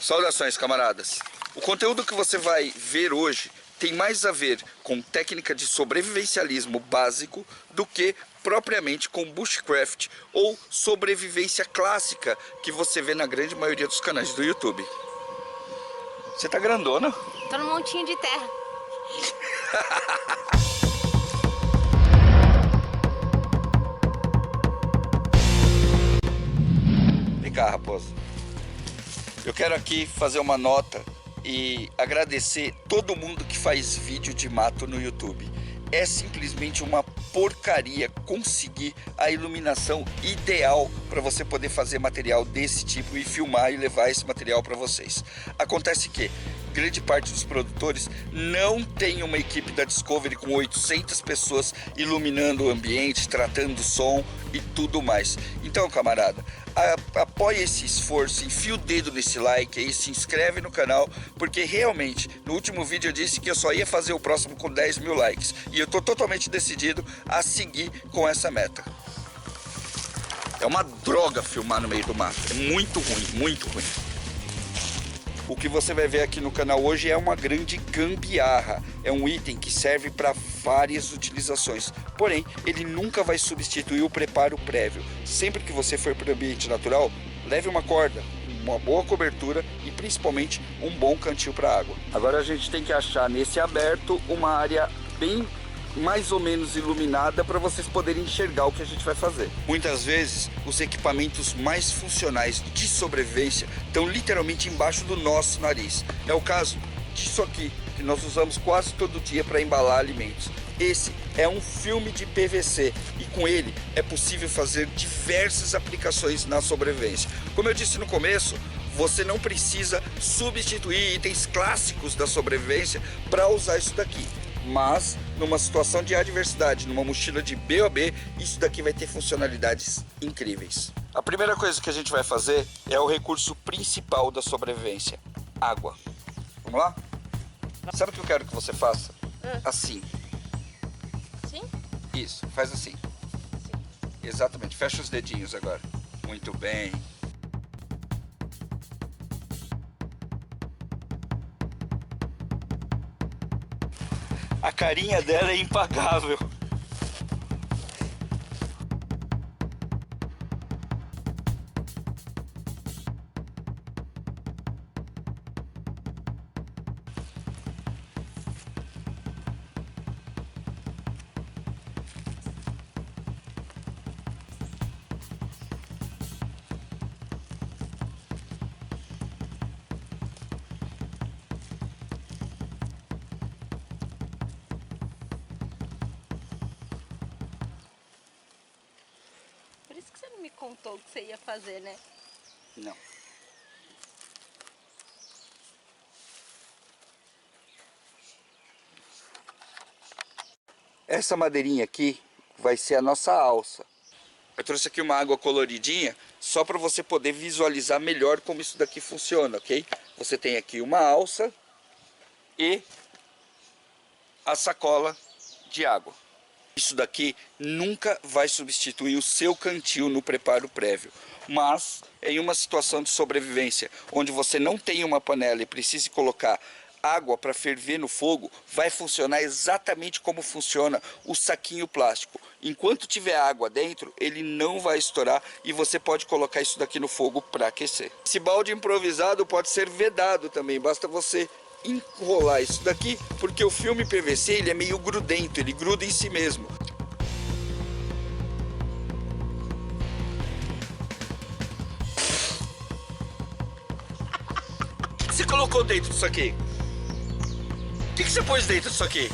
Saudações, camaradas. O conteúdo que você vai ver hoje tem mais a ver com técnica de sobrevivencialismo básico do que propriamente com bushcraft ou sobrevivência clássica que você vê na grande maioria dos canais do YouTube. Você tá grandona? Tô num montinho de terra. Vem cá, raposa. Eu quero aqui fazer uma nota e agradecer todo mundo que faz vídeo de mato no YouTube. É simplesmente uma porcaria conseguir a iluminação ideal para você poder fazer material desse tipo e filmar e levar esse material para vocês. Acontece que grande parte dos produtores não tem uma equipe da Discovery com 800 pessoas iluminando o ambiente, tratando o som e tudo mais. Então, camarada, apoie esse esforço, enfia o dedo nesse like aí, se inscreve no canal, porque realmente no último vídeo eu disse que eu só ia fazer o próximo com 10 mil likes e eu tô totalmente decidido a seguir com essa meta. É uma droga filmar no meio do mato, é muito ruim, muito ruim. O que você vai ver aqui no canal hoje é uma grande gambiarra. É um item que serve para várias utilizações. Porém, ele nunca vai substituir o preparo prévio. Sempre que você for para o ambiente natural, leve uma corda, uma boa cobertura e principalmente um bom cantil para água. Agora a gente tem que achar nesse aberto uma área bem mais ou menos iluminada para vocês poderem enxergar o que a gente vai fazer. Muitas vezes os equipamentos mais funcionais de sobrevivência estão literalmente embaixo do nosso nariz. É o caso disso aqui, que nós usamos quase todo dia para embalar alimentos. Esse é um filme de PVC e com ele é possível fazer diversas aplicações na sobrevivência. Como eu disse no começo, você não precisa substituir itens clássicos da sobrevivência para usar isso daqui. Mas numa situação de adversidade, numa mochila de BOB, isso daqui vai ter funcionalidades incríveis. A primeira coisa que a gente vai fazer é o recurso principal da sobrevivência: água. Vamos lá? Sabe o que eu quero que você faça? Assim. Sim? Isso, faz assim. Sim. Exatamente, fecha os dedinhos agora. Muito bem. A carinha dela é impagável. Por isso que você não me contou o que você ia fazer, né? Não. Essa madeirinha aqui vai ser a nossa alça. Eu trouxe aqui uma água coloridinha só para você poder visualizar melhor como isso daqui funciona, ok? Você tem aqui uma alça e a sacola de água. Isso daqui nunca vai substituir o seu cantil no preparo prévio, mas em uma situação de sobrevivência, onde você não tem uma panela e precise colocar água para ferver no fogo, vai funcionar exatamente como funciona o saquinho plástico. Enquanto tiver água dentro, ele não vai estourar e você pode colocar isso daqui no fogo para aquecer. Esse balde improvisado pode ser vedado também, basta você enrolar isso daqui, porque o filme PVC ele é meio grudento, ele gruda em si mesmo. O que você colocou dentro disso aqui? O que você pôs dentro disso aqui?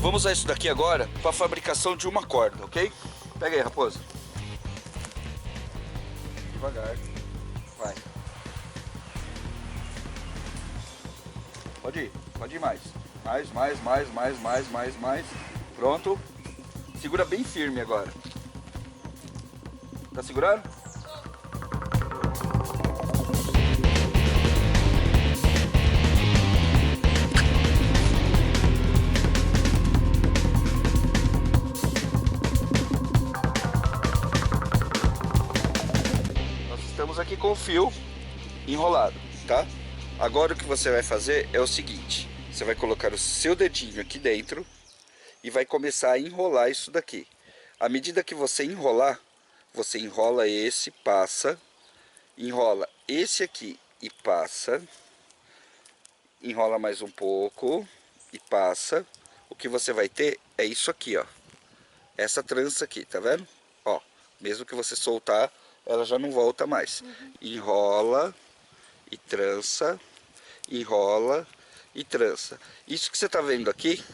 Vamos usar isso daqui agora para a fabricação de uma corda, ok? Pega aí, raposa. Devagar. Vai. Pode ir mais. Mais. Pronto. Segura bem firme agora. Tá segurando? com o fio enrolado, tá? Agora o que você vai fazer é o seguinte: você vai colocar o seu dedinho aqui dentro e vai começar a enrolar isso daqui. À medida que você enrolar, você enrola esse, passa, enrola esse aqui e passa, enrola mais um pouco e passa. O que você vai ter é isso aqui, ó. Essa trança aqui, tá vendo? Ó, mesmo que você soltar, ela já não volta mais. Enrola e trança, enrola e trança. Isso que você tá vendo aqui,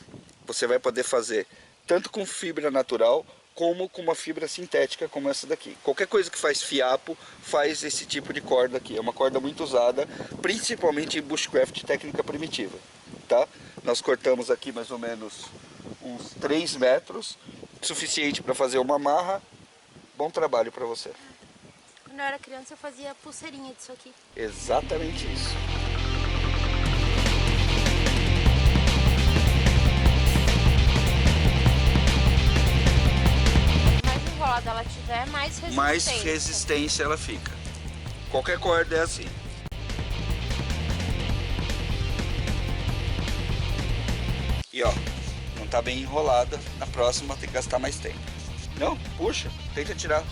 você vai poder fazer tanto com fibra natural como com uma fibra sintética como essa daqui. Qualquer coisa que faz fiapo faz esse tipo de corda aqui. É uma corda muito usada, principalmente em bushcraft técnica primitiva, tá? Nós cortamos aqui mais ou menos uns 3 metros, suficiente para fazer uma amarra. Bom trabalho para você. Quando eu era criança eu fazia pulseirinha disso aqui. Exatamente isso. Mais enrolada ela tiver, Mais resistência ela fica. Qualquer corda é assim. E ó, não tá bem enrolada, na próxima tem que gastar mais tempo. Não, puxa, tenta tirar.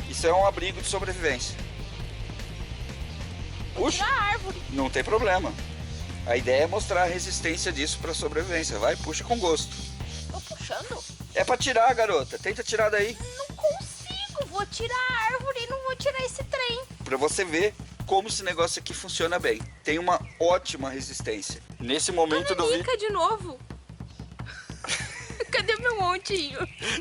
Isso é um abrigo de sobrevivência. Puxa, Tirar a árvore. não tem problema. A ideia é mostrar a resistência disso para sobrevivência. Vai, puxa com gosto. Tô puxando? É para tirar, garota. Tenta tirar daí. Não consigo. Vou tirar a árvore e não vou tirar esse trem. Para você ver como esse negócio aqui funciona bem. Tem uma ótima resistência. Nesse momento do vídeo... Nica de novo. Cadê meu montinho?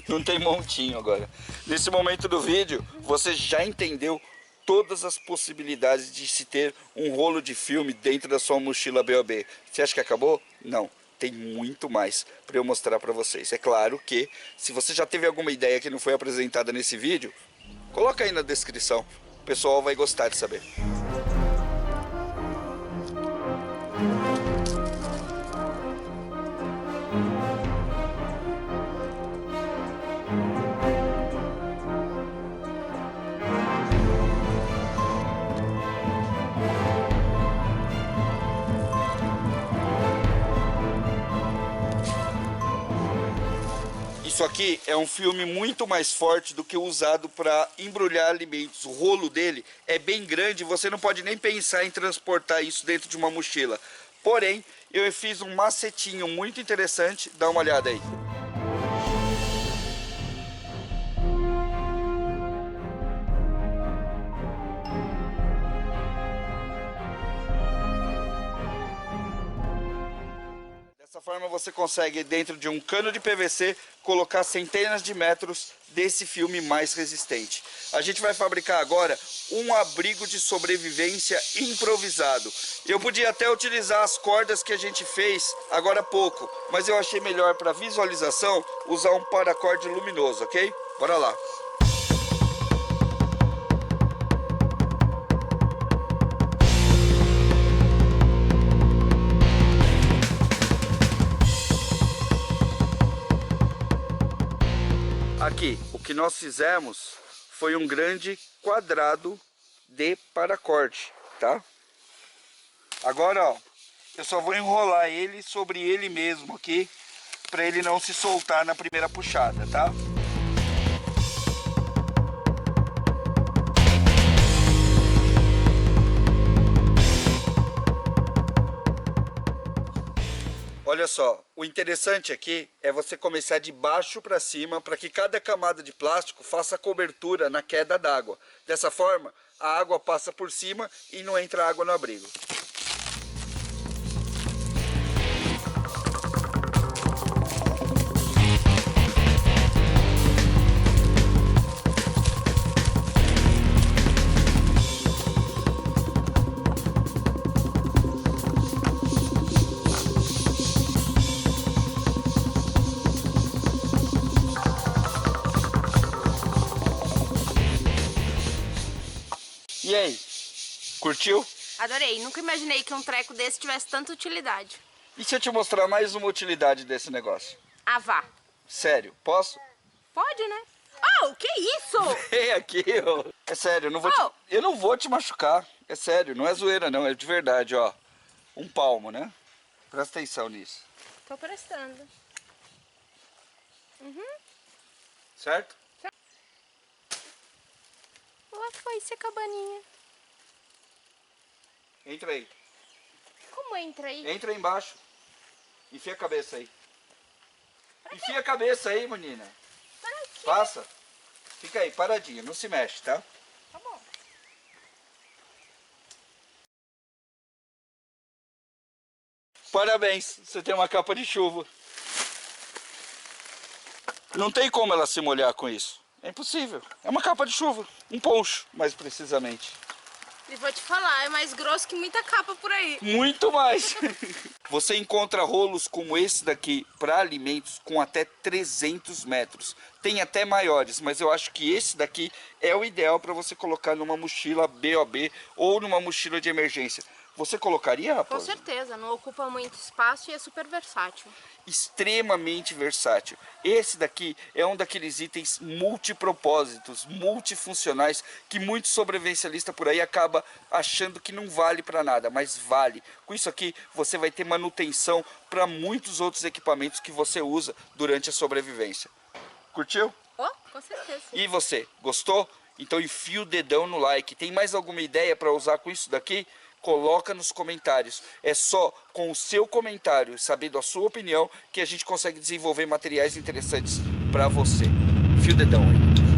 Não tem montinho agora. Nesse momento do vídeo, você já entendeu todas as possibilidades de se ter um rolo de filme dentro da sua mochila BOB. Você acha que acabou? Não. Tem muito mais para eu mostrar para vocês. É claro que, se você já teve alguma ideia que não foi apresentada nesse vídeo, coloca aí na descrição. O pessoal vai gostar de saber. Isso aqui é um filme muito mais forte do que o usado para embrulhar alimentos. O rolo dele é bem grande, você não pode nem pensar em transportar isso dentro de uma mochila. Porém, eu fiz um macetinho muito interessante, dá uma olhada aí. Dessa forma você consegue, dentro de um cano de PVC, colocar centenas de metros desse filme mais resistente. A gente vai fabricar agora um abrigo de sobrevivência improvisado. Eu podia até utilizar as cordas que a gente fez agora há pouco, mas eu achei melhor para visualização usar um paracorde luminoso, ok? Bora lá! Aqui, o que nós fizemos foi um grande quadrado de paracorde, tá? Agora, ó, eu só vou enrolar ele sobre ele mesmo aqui, para ele não se soltar na primeira puxada, tá? Olha só, o interessante aqui é você começar de baixo para cima para que cada camada de plástico faça cobertura na queda d'água. Dessa forma, a água passa por cima e não entra água no abrigo. E aí, curtiu? Adorei. Nunca imaginei que um treco desse tivesse tanta utilidade. E se eu te mostrar mais uma utilidade desse negócio? Ah, vá. Sério, posso? Pode, né? Oh, que isso? Vem aqui, ó. É sério, Oh. eu não vou te machucar. É sério, não é zoeira não, é de verdade, ó. Um palmo, né? Presta atenção nisso. Tô prestando. Certo? Lá foi ser cabaninha. Entra aí. Como entra aí? Entra aí embaixo. Enfia a cabeça aí. Enfia a cabeça aí, menina. Para aqui. Passa. Fica aí, paradinho, não se mexe, tá? Tá bom. Parabéns, você tem uma capa de chuva. Não tem como ela se molhar com isso. É impossível. É uma capa de chuva. Um poncho, mais precisamente. E vou te falar, é mais grosso que muita capa por aí. Muito mais. Você encontra rolos como esse daqui para alimentos com até 300 metros. Tem até maiores, mas eu acho que esse daqui é o ideal para você colocar numa mochila BOB ou numa mochila de emergência. Você colocaria, Com Raposa? certeza, não ocupa muito espaço e é super versátil. Extremamente versátil. Esse daqui é um daqueles itens multipropósitos, multifuncionais, que muito sobrevivencialista por aí acaba achando que não vale para nada, mas vale. Com isso aqui você vai ter manutenção para muitos outros equipamentos que você usa durante a sobrevivência. Curtiu? Oh, com certeza. E você, gostou? Então enfia o dedão no like. Tem mais alguma ideia para usar com isso daqui? Coloca nos comentários. É só com o seu comentário, sabendo a sua opinião, que a gente consegue desenvolver materiais interessantes para você. Enfia o dedão aí.